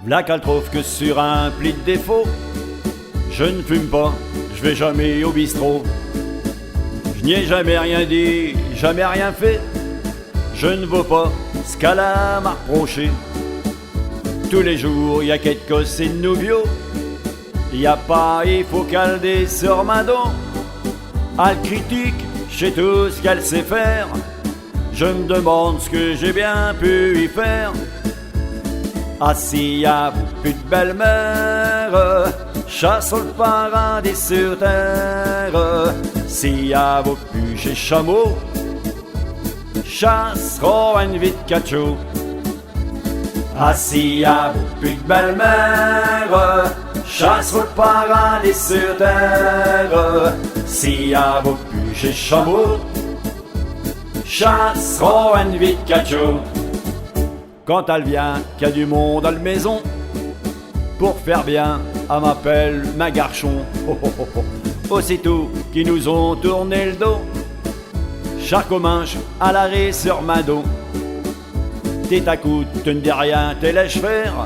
V'là qu'elle trouve que sur un pli de défaut, je ne fume pas, je vais jamais au bistrot. Je n'y ai jamais rien dit, jamais rien fait, je ne vaux pas ce qu'elle a m'a reproché. Tous les jours, y a quelque c'est de nouveau, y a pas, il faut qu'elle dé sur ma dos. Elle critique, je sais tout ce qu'elle sait faire, je me demande ce que j'ai bien pu y faire. Ah si y a plus de belle-mère, chasse sur le paradis sur terre. Si y a plus chez chameau, chasseront une vite cacho. Ah si y a plus de belle-mère, chasse sur le paradis sur terre. Si y a plus chez chameau, chasseront une vite cacho. Quand elle vient, qu'il y a du monde à la maison, pour faire bien, elle m'appelle ma garçon. Oh, oh, oh, oh. Aussitôt qu'ils nous ont tourné le dos, charcominche à l'arrêt sur ma dos. T'es à coup, tu ne dis rien, t'es lèche faire.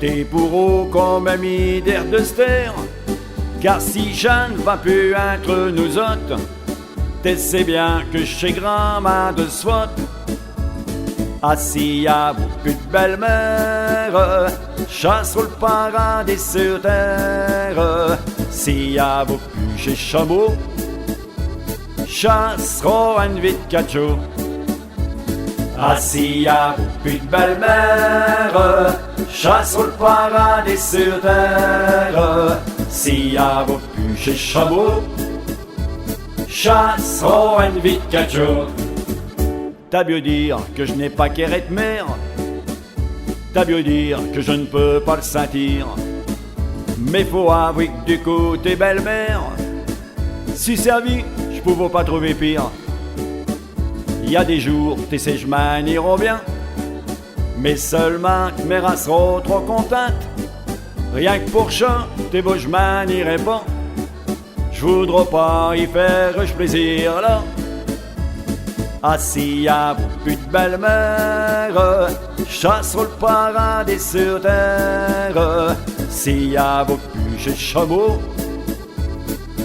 T'es bourreau comme ami d'air de ster. Car si Jeanne va plus entre nous autres, t'es sais bien que chez grand-mère de swat. Ah si y a plus de belle-mère, chasse sur le paradis sur terre. Si y a plus chez chameau, chasseront une vite cacho. Ah si y a plus de belle-mère, chasse sur le paradis sur terre. Si y a plus chez chameau, chasseront une vite cacho. T'as mieux dire que je n'ai pas qu'éré de mère, t'as mieux dire que je ne peux pas le sentir. Mais faut avouer que du coup t'es belle-mère, si servi, je pouvais pas trouver pire. Y a des jours, tes ségemans iront bien, mais seulement que mes races seront trop contentes. Rien que pour ça, tes beaux je m'en irai pas, je voudrais pas y faire plaisir là. Ah si y a plus de belle-mère, chasse sur le paradis sur terre. Si y a plus chez chameau,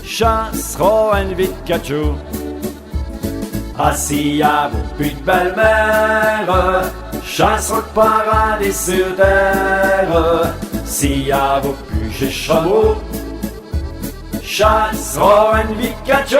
chasseront une vite cacho. Ah si y a plus de belle-mère, chasse sur le paradis sur terre. Si y a plus chez chameau, chasseront une vite cacho.